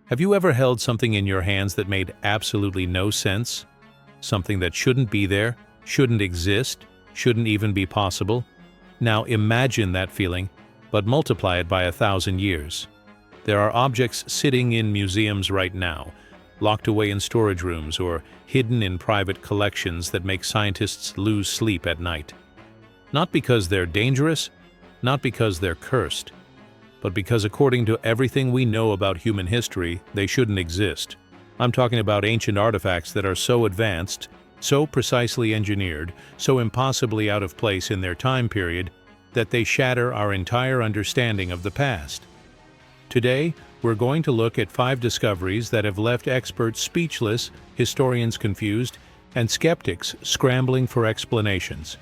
Have you ever held something in your hands that made absolutely no sense? Something that shouldn't be there, shouldn't exist, shouldn't even be possible? Now imagine that feeling, but multiply it by 1,000 years. There are objects sitting in museums right now, locked away in storage rooms or hidden in private collections that make scientists lose sleep at night. Not because they're dangerous, not because they're cursed, but because according to everything we know about human history, they shouldn't exist. I'm talking about ancient artifacts that are so advanced, so precisely engineered, so impossibly out of place in their time period, that they shatter our entire understanding of the past. Today, we're going to look at 5 discoveries that have left experts speechless, historians confused, and skeptics scrambling for explanations.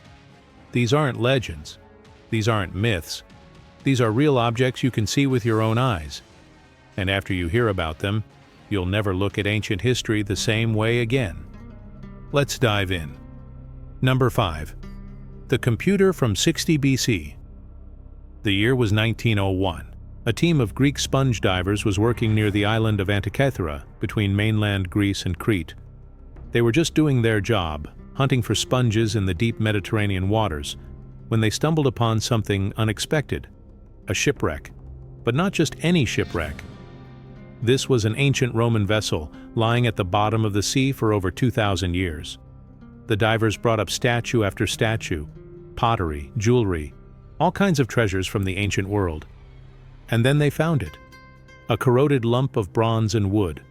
These aren't legends. These aren't myths. These are real objects you can see with your own eyes. And after you hear about them, you'll never look at ancient history the same way again. Let's dive in. Number 5. The computer from 60 BC. The year was 1901. A team of Greek sponge divers was working near the island of Antikythera, between mainland Greece and Crete. They were just doing their job, hunting for sponges in the deep Mediterranean waters, when they stumbled upon something unexpected. A shipwreck. But not just any shipwreck. This was an ancient Roman vessel lying at the bottom of the sea for over 2,000 years. The divers brought up statue after statue, pottery, jewelry, all kinds of treasures from the ancient world. And then they found it. A corroded lump of bronze and wood,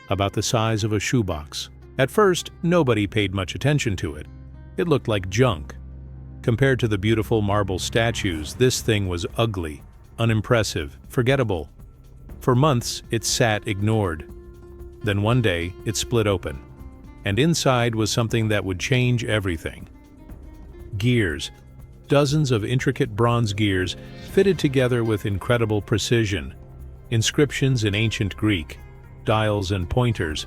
about the size of a shoebox. At first, nobody paid much attention to it. It looked like junk. Compared to the beautiful marble statues, this thing was ugly, unimpressive, forgettable. For months, it sat ignored. Then one day, it split open. And inside was something that would change everything. Gears. Dozens of intricate bronze gears fitted together with incredible precision. Inscriptions in ancient Greek, dials and pointers.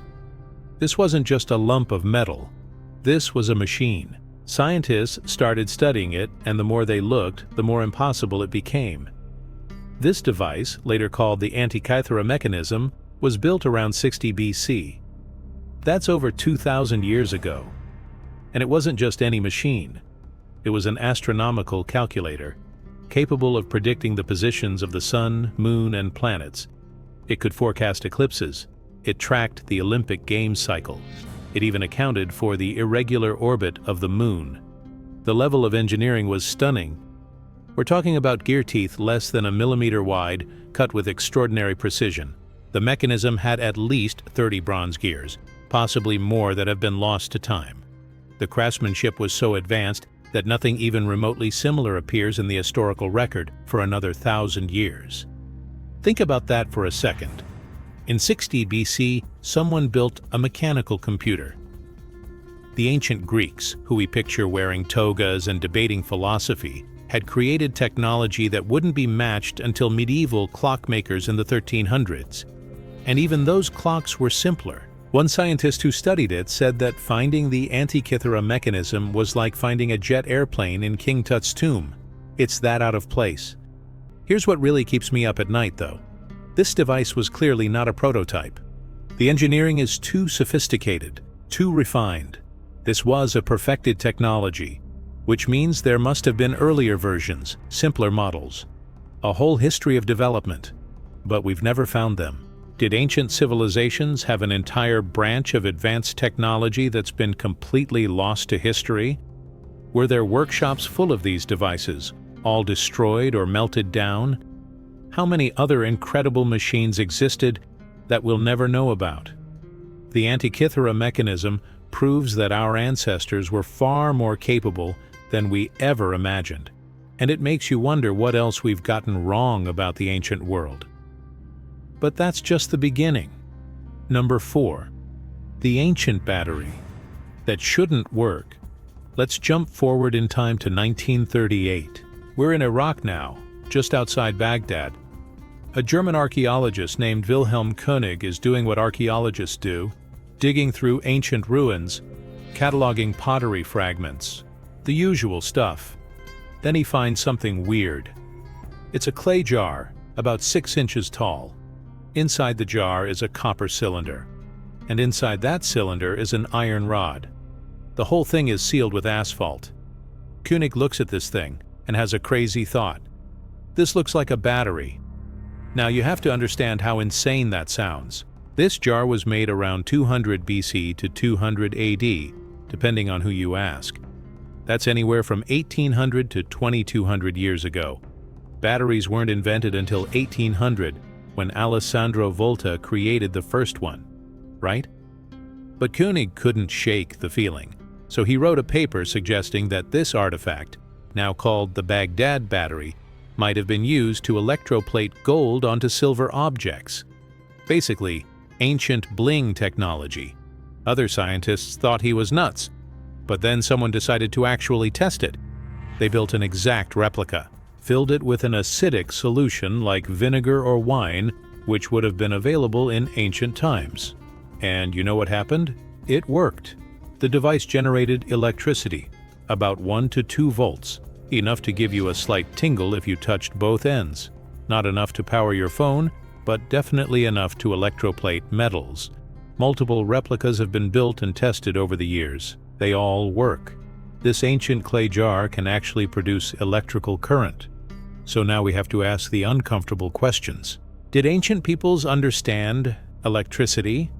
This wasn't just a lump of metal. This was a machine. Scientists started studying it, and the more they looked, the more impossible it became. This device, later called the Antikythera Mechanism, was built around 60 BC. That's over 2,000 years ago. And it wasn't just any machine. It was an astronomical calculator, capable of predicting the positions of the sun, moon, and planets. It could forecast eclipses. It tracked the Olympic Games cycle. It even accounted for the irregular orbit of the moon. The level of engineering was stunning. We're talking about gear teeth less than a millimeter wide, cut with extraordinary precision. The mechanism had at least 30 bronze gears, possibly more that have been lost to time. The craftsmanship was so advanced that nothing even remotely similar appears in the historical record for another 1,000 years. Think about that for a second. In 60 BC, someone built a mechanical computer. The ancient Greeks, who we picture wearing togas and debating philosophy, had created technology that wouldn't be matched until medieval clockmakers in the 1300s. And even those clocks were simpler. One scientist who studied it said that finding the Antikythera mechanism was like finding a jet airplane in King Tut's tomb. It's that out of place. Here's what really keeps me up at night, though. This device was clearly not a prototype. The engineering is too sophisticated, too refined. This was a perfected technology, which means there must have been earlier versions, simpler models. A whole history of development, but we've never found them. Did ancient civilizations have an entire branch of advanced technology that's been completely lost to history? Were there workshops full of these devices, all destroyed or melted down? How many other incredible machines existed that we'll never know about? The Antikythera mechanism proves that our ancestors were far more capable than we ever imagined, and it makes you wonder what else we've gotten wrong about the ancient world. But that's just the beginning. Number 4. The ancient battery. That shouldn't work. Let's jump forward in time to 1938. We're in Iraq now, just outside Baghdad. A German archaeologist named Wilhelm Koenig is doing what archaeologists do, digging through ancient ruins, cataloging pottery fragments, the usual stuff. Then he finds something weird. It's a clay jar, about 6 inches tall. Inside the jar is a copper cylinder, and inside that cylinder is an iron rod. The whole thing is sealed with asphalt. Koenig looks at this thing and has a crazy thought. This looks like a battery. Now you have to understand how insane that sounds. This jar was made around 200 BC to 200 AD, depending on who you ask. That's anywhere from 1800 to 2200 years ago. Batteries weren't invented until 1800, when Alessandro Volta created the first one, right? But Koenig couldn't shake the feeling, so he wrote a paper suggesting that this artifact, now called the Baghdad Battery, might have been used to electroplate gold onto silver objects. Basically, ancient bling technology. Other scientists thought he was nuts, but then someone decided to actually test it. They built an exact replica, filled it with an acidic solution like vinegar or wine, which would have been available in ancient times. And you know what happened? It worked. The device generated electricity, about 1 to 2 volts, enough to give you a slight tingle if you touched both ends. Not enough to power your phone, but definitely enough to electroplate metals. Multiple replicas have been built and tested over the years. They all work. This ancient clay jar can actually produce electrical current. So now we have to ask the uncomfortable questions. Did ancient peoples understand electricity?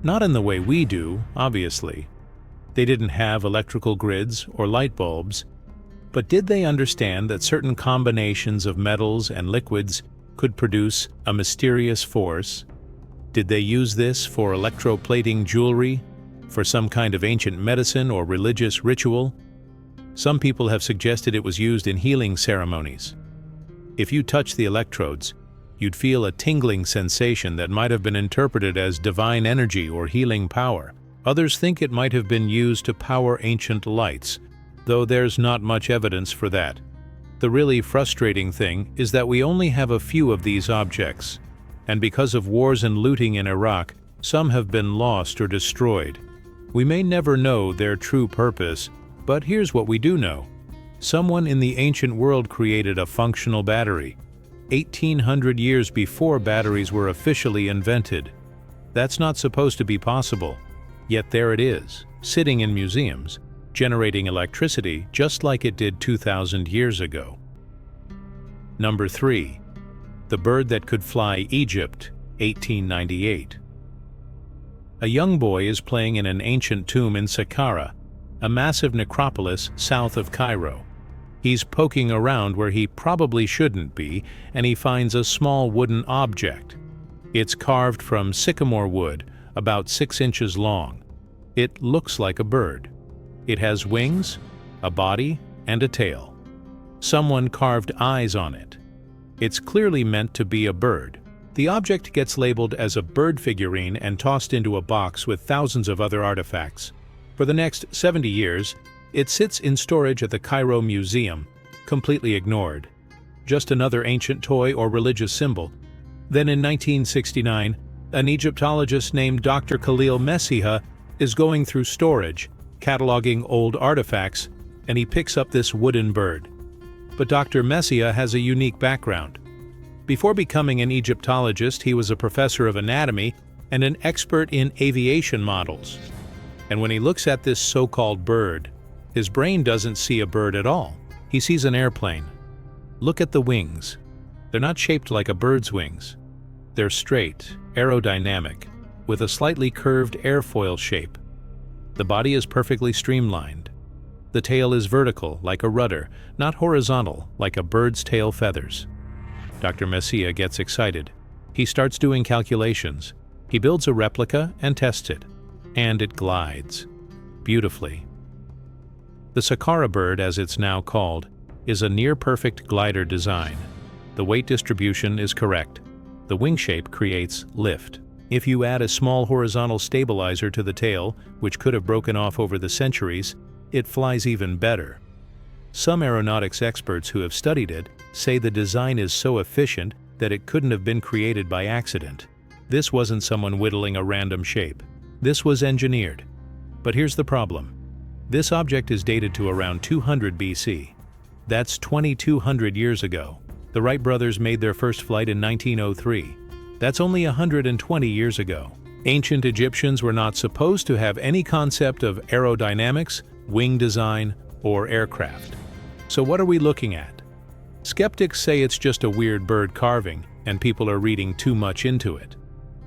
Not in the way we do, obviously. They didn't have electrical grids or light bulbs, but did they understand that certain combinations of metals and liquids could produce a mysterious force? Did they use this for electroplating jewelry, for some kind of ancient medicine or religious ritual? Some people have suggested it was used in healing ceremonies. If you touch the electrodes, you'd feel a tingling sensation that might have been interpreted as divine energy or healing power. Others think it might have been used to power ancient lights, though there's not much evidence for that. The really frustrating thing is that we only have a few of these objects, and because of wars and looting in Iraq, some have been lost or destroyed. We may never know their true purpose, but here's what we do know. Someone in the ancient world created a functional battery, 1800 years before batteries were officially invented. That's not supposed to be possible, yet there it is, sitting in museums, generating electricity just like it did 2,000 years ago. Number 3. The bird that could fly Egypt, 1898. A young boy is playing in an ancient tomb in Saqqara, a massive necropolis south of Cairo. He's poking around where he probably shouldn't be, and he finds a small wooden object. It's carved from sycamore wood, about 6 inches long. It looks like a bird. It has wings, a body, and a tail. Someone carved eyes on it. It's clearly meant to be a bird. The object gets labeled as a bird figurine and tossed into a box with thousands of other artifacts. For the next 70 years, it sits in storage at the Cairo Museum, completely ignored. Just another ancient toy or religious symbol. Then in 1969, an Egyptologist named Dr. Khalil Messiha is going through storage, cataloging old artifacts, and he picks up this wooden bird. But Dr. Messiha has a unique background. Before becoming an Egyptologist, he was a professor of anatomy and an expert in aviation models. And when he looks at this so-called bird, his brain doesn't see a bird at all. He sees an airplane. Look at the wings. They're not shaped like a bird's wings. They're straight, aerodynamic, with a slightly curved airfoil shape. The body is perfectly streamlined. The tail is vertical, like a rudder, not horizontal, like a bird's tail feathers. Dr. Messiha gets excited. He starts doing calculations. He builds a replica and tests it. And it glides. Beautifully. The Saqqara Bird, as it's now called, is a near-perfect glider design. The weight distribution is correct. The wing shape creates lift. If you add a small horizontal stabilizer to the tail, which could have broken off over the centuries, it flies even better. Some aeronautics experts who have studied it say the design is so efficient that it couldn't have been created by accident. This wasn't someone whittling a random shape. This was engineered. But here's the problem. This object is dated to around 200 BC. That's 2,200 years ago. The Wright brothers made their first flight in 1903. That's only 120 years ago. Ancient Egyptians were not supposed to have any concept of aerodynamics, wing design, or aircraft. So what are we looking at? Skeptics say it's just a weird bird carving, and people are reading too much into it.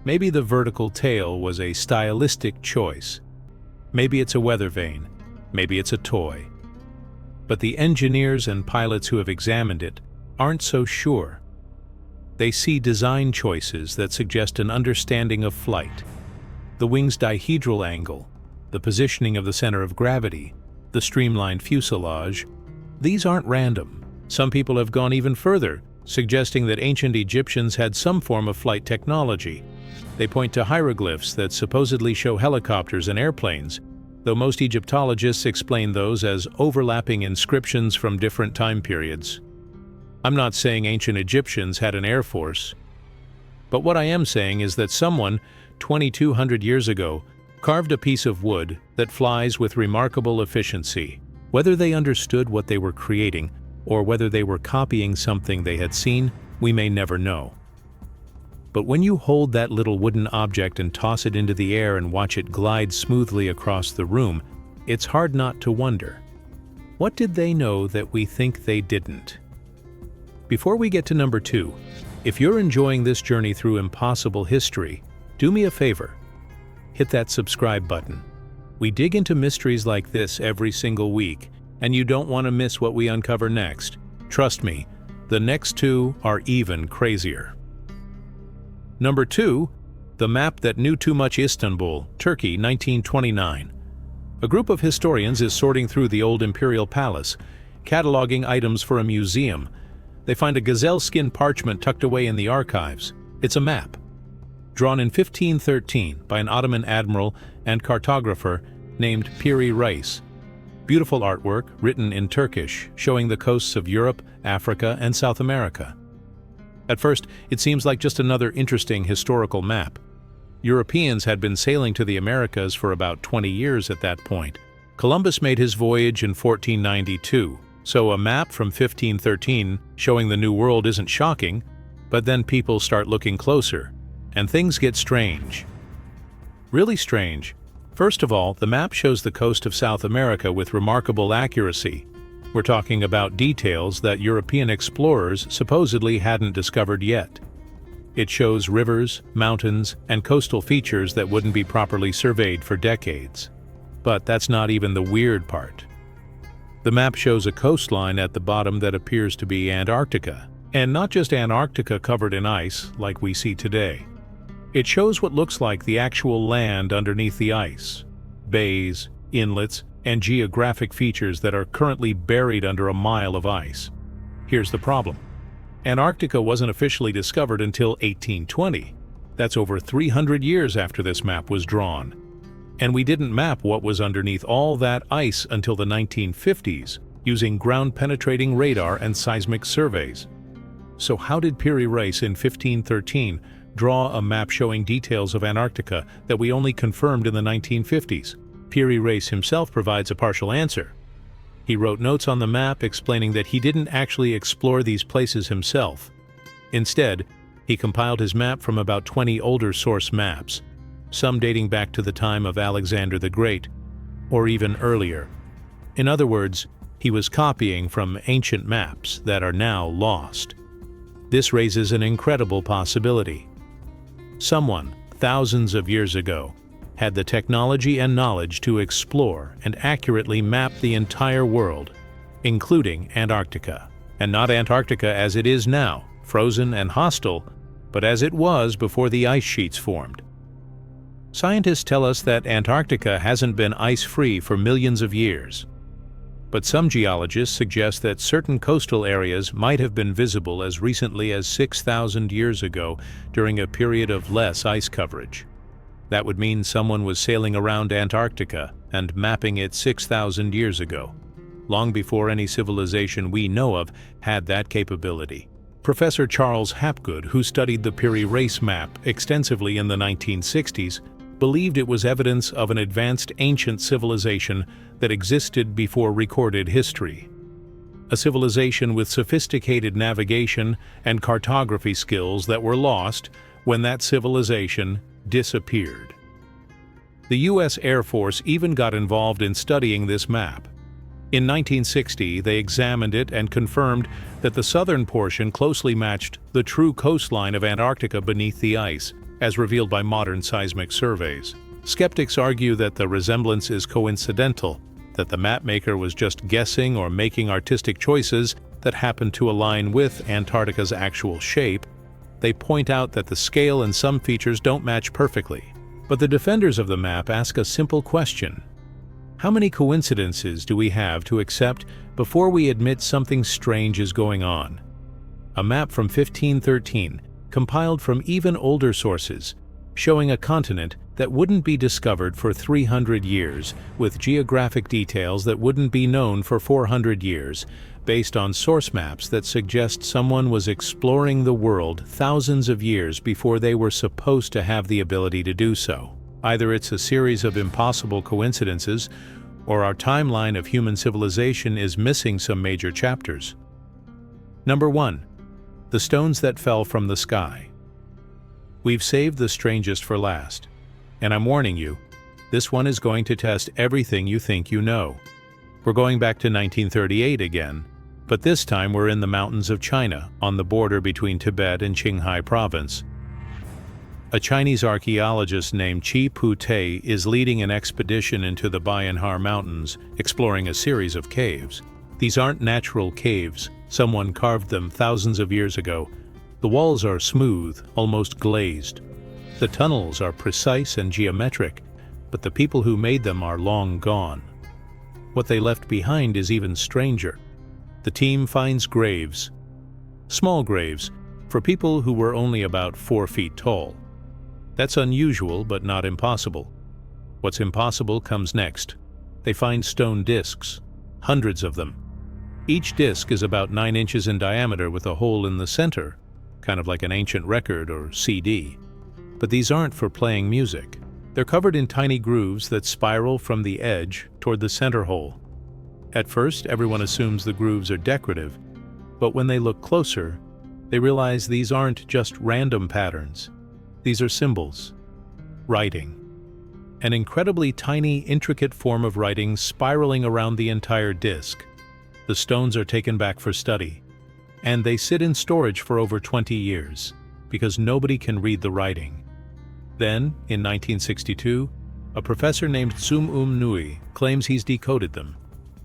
Maybe the vertical tail was a stylistic choice. Maybe it's a weather vane. Maybe it's a toy. But the engineers and pilots who have examined it aren't so sure. They see design choices that suggest an understanding of flight. The wing's dihedral angle, the positioning of the center of gravity, the streamlined fuselage, these aren't random. Some people have gone even further, suggesting that ancient Egyptians had some form of flight technology. They point to hieroglyphs that supposedly show helicopters and airplanes, though most Egyptologists explain those as overlapping inscriptions from different time periods. I'm not saying ancient Egyptians had an air force, but what I am saying is that someone, 2,200 years ago, carved a piece of wood that flies with remarkable efficiency. Whether they understood what they were creating, or whether they were copying something they had seen, we may never know. But when you hold that little wooden object and toss it into the air and watch it glide smoothly across the room, it's hard not to wonder, what did they know that we think they didn't? Before we get to number 2, if you're enjoying this journey through impossible history, do me a favor. Hit that subscribe button. We dig into mysteries like this every single week, and you don't want to miss what we uncover next. Trust me, the next 2 are even crazier. Number 2, the map that knew too much. Istanbul, Turkey, 1929. A group of historians is sorting through the old imperial palace, cataloging items for a museum. They find a gazelle skin parchment tucked away in the archives. It's a map, drawn in 1513 by an Ottoman admiral and cartographer named Piri Reis. Beautiful artwork written in Turkish, showing the coasts of Europe, Africa, and South America. At first, it seems like just another interesting historical map. Europeans had been sailing to the Americas for about 20 years at that point. Columbus made his voyage in 1492, so a map from 1513 showing the New World isn't shocking, but then people start looking closer, and things get strange. Really strange. First of all, the map shows the coast of South America with remarkable accuracy. We're talking about details that European explorers supposedly hadn't discovered yet. It shows rivers, mountains, and coastal features that wouldn't be properly surveyed for decades. But that's not even the weird part. The map shows a coastline at the bottom that appears to be Antarctica, and not just Antarctica covered in ice like we see today. It shows what looks like the actual land underneath the ice, bays, inlets, and geographic features that are currently buried under a mile of ice. Here's the problem. Antarctica wasn't officially discovered until 1820. That's over 300 years after this map was drawn. And we didn't map what was underneath all that ice until the 1950s, using ground-penetrating radar and seismic surveys. So how did Piri Reis in 1513 draw a map showing details of Antarctica that we only confirmed in the 1950s? Piri Reis himself provides a partial answer. He wrote notes on the map explaining that he didn't actually explore these places himself. Instead, he compiled his map from about 20 older source maps, some dating back to the time of Alexander the Great, or even earlier. In other words, he was copying from ancient maps that are now lost. This raises an incredible possibility. Someone, thousands of years ago, had the technology and knowledge to explore and accurately map the entire world, including Antarctica. And not Antarctica as it is now, frozen and hostile, but as it was before the ice sheets formed. Scientists tell us that Antarctica hasn't been ice-free for millions of years. But some geologists suggest that certain coastal areas might have been visible as recently as 6,000 years ago during a period of less ice coverage. That would mean someone was sailing around Antarctica and mapping it 6,000 years ago, long before any civilization we know of had that capability. Professor Charles Hapgood, who studied the Piri Reis Map extensively in the 1960s, believed it was evidence of an advanced ancient civilization that existed before recorded history. A civilization with sophisticated navigation and cartography skills that were lost when that civilization disappeared. The U.S. Air Force even got involved in studying this map. In 1960, they examined it and confirmed that the southern portion closely matched the true coastline of Antarctica beneath the ice, as revealed by modern seismic surveys. Skeptics argue that the resemblance is coincidental, that the mapmaker was just guessing or making artistic choices that happened to align with Antarctica's actual shape. They point out that the scale and some features don't match perfectly. But the defenders of the map ask a simple question. How many coincidences do we have to accept before we admit something strange is going on? A map from 1513, compiled from even older sources, showing a continent that wouldn't be discovered for 300 years, with geographic details that wouldn't be known for 400 years, based on source maps that suggest someone was exploring the world thousands of years before they were supposed to have the ability to do so. Either it's a series of impossible coincidences, or our timeline of human civilization is missing some major chapters. Number 1. The stones that fell from the sky. We've saved the strangest for last, and I'm warning you, this one is going to test everything you think you know. We're going back to 1938 again, but this time we're in the mountains of China, on the border between Tibet and Qinghai province. A Chinese archaeologist named Chi Pu-Tei is leading an expedition into the Bayanhar Mountains, exploring a series of caves. These aren't natural caves. Someone carved them thousands of years ago. The walls are smooth, almost glazed. The tunnels are precise and geometric, but the people who made them are long gone. What they left behind is even stranger. The team finds graves. Small graves, for people who were only about 4 feet tall. That's unusual, but not impossible. What's impossible comes next. They find stone discs, hundreds of them. Each disc is about 9 inches in diameter with a hole in the center, kind of like an ancient record or CD. But these aren't for playing music. They're covered in tiny grooves that spiral from the edge toward the center hole. At first, everyone assumes the grooves are decorative, but when they look closer, they realize these aren't just random patterns. These are symbols, writing. An incredibly tiny, intricate form of writing spiraling around the entire disc. The stones are taken back for study, and they sit in storage for over 20 years, because nobody can read the writing. Then, in 1962, a professor named Tsum Nui claims he's decoded them,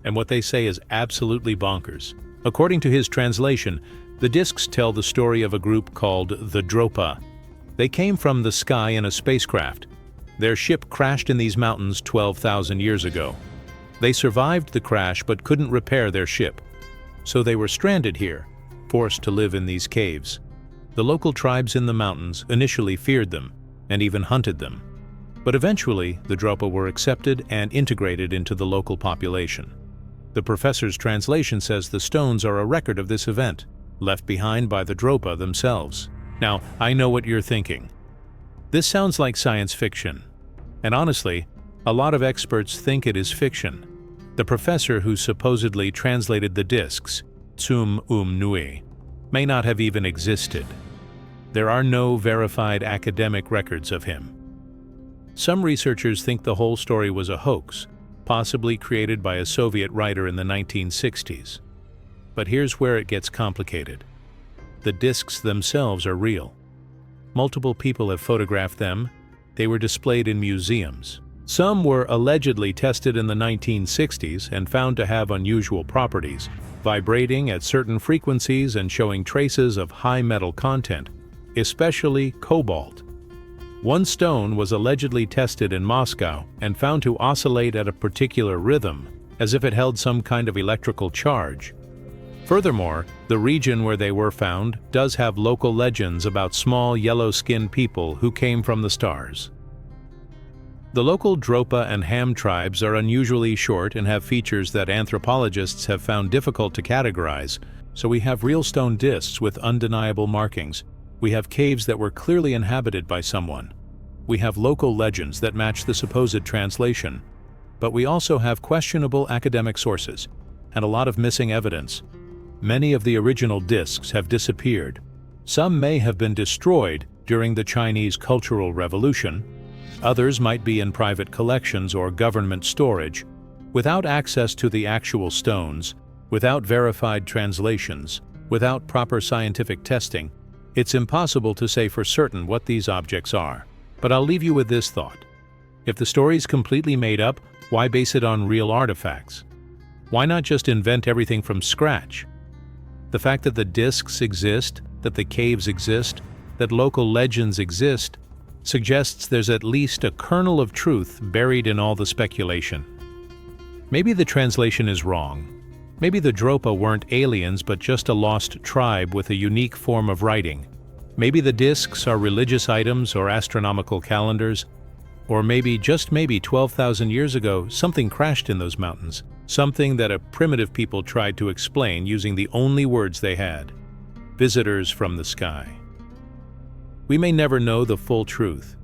and what they say is absolutely bonkers. According to his translation, the discs tell the story of a group called the Dropa. They came from the sky in a spacecraft. Their ship crashed in these mountains 12,000 years ago. They survived the crash but couldn't repair their ship. So they were stranded here, forced to live in these caves. The local tribes in the mountains initially feared them and even hunted them. But eventually, the Dropa were accepted and integrated into the local population. The professor's translation says the stones are a record of this event, left behind by the Dropa themselves. Now, I know what you're thinking. This sounds like science fiction. And honestly, a lot of experts think it is fiction. The professor who supposedly translated the discs, Tsum Nui, may not have even existed. There are no verified academic records of him. Some researchers think the whole story was a hoax, possibly created by a Soviet writer in the 1960s. But here's where it gets complicated. The discs themselves are real. Multiple people have photographed them. They were displayed in museums. Some were allegedly tested in the 1960s and found to have unusual properties, vibrating at certain frequencies and showing traces of high metal content, especially cobalt. One stone was allegedly tested in Moscow and found to oscillate at a particular rhythm, as if it held some kind of electrical charge. Furthermore, the region where they were found does have local legends about small yellow-skinned people who came from the stars. The local Dropa and Ham tribes are unusually short and have features that anthropologists have found difficult to categorize, so we have real stone discs with undeniable markings. We have caves that were clearly inhabited by someone. We have local legends that match the supposed translation. But we also have questionable academic sources and a lot of missing evidence. Many of the original discs have disappeared. Some may have been destroyed during the Chinese Cultural Revolution. Others might be in private collections or government storage, without access to the actual stones, without verified translations, without proper scientific testing. It's impossible to say for certain what these objects are. But I'll leave you with this thought. If the story's completely made up, why base it on real artifacts? Why not just invent everything from scratch? The fact that the discs exist, that the caves exist, that local legends exist, suggests there's at least a kernel of truth buried in all the speculation. Maybe the translation is wrong. Maybe the Dropa weren't aliens but just a lost tribe with a unique form of writing. Maybe the discs are religious items or astronomical calendars. Or maybe, just maybe, 12,000 years ago, something crashed in those mountains. Something that a primitive people tried to explain using the only words they had. Visitors from the sky. We may never know the full truth,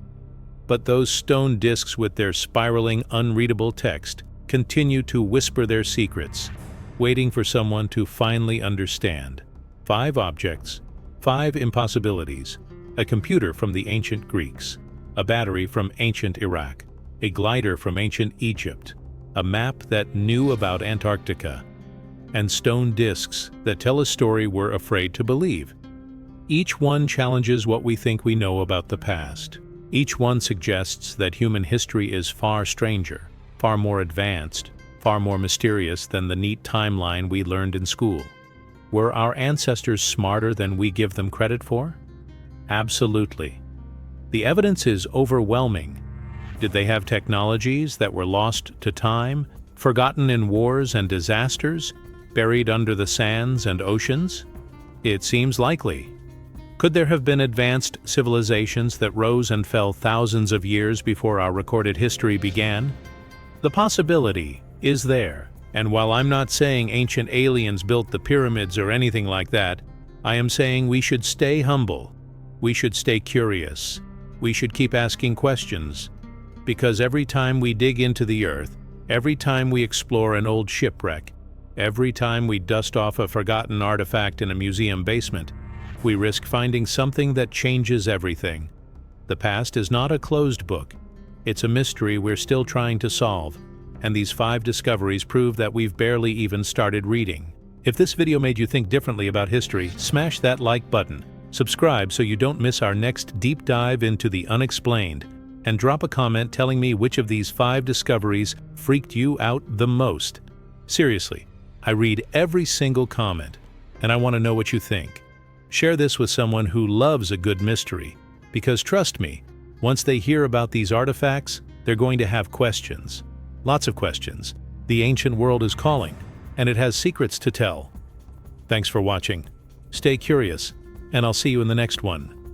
but those stone discs with their spiraling, unreadable text continue to whisper their secrets, waiting for someone to finally understand. 5 objects, 5 impossibilities, a computer from the ancient Greeks, a battery from ancient Iraq, a glider from ancient Egypt, a map that knew about Antarctica, and stone discs that tell a story we're afraid to believe. Each one challenges what we think we know about the past. Each one suggests that human history is far stranger, far more advanced, far more mysterious than the neat timeline we learned in school. Were our ancestors smarter than we give them credit for? Absolutely. The evidence is overwhelming. Did they have technologies that were lost to time, forgotten in wars and disasters, buried under the sands and oceans? It seems likely. Could there have been advanced civilizations that rose and fell thousands of years before our recorded history began? The possibility is there, and while I'm not saying ancient aliens built the pyramids or anything like that, I am saying we should stay humble. We should stay curious. We should keep asking questions, because every time we dig into the earth, every time we explore an old shipwreck, every time we dust off a forgotten artifact in a museum basement, we risk finding something that changes everything. The past is not a closed book. It's a mystery we're still trying to solve, and these 5 discoveries prove that we've barely even started reading. If this video made you think differently about history, smash that like button, subscribe so you don't miss our next deep dive into the unexplained, and drop a comment telling me which of these 5 discoveries freaked you out the most. Seriously, I read every single comment, and I want to know what you think. Share this with someone who loves a good mystery, because trust me, once they hear about these artifacts, they're going to have questions. Lots of questions. The ancient world is calling, and it has secrets to tell. Thanks for watching. Stay curious, and I'll see you in the next one.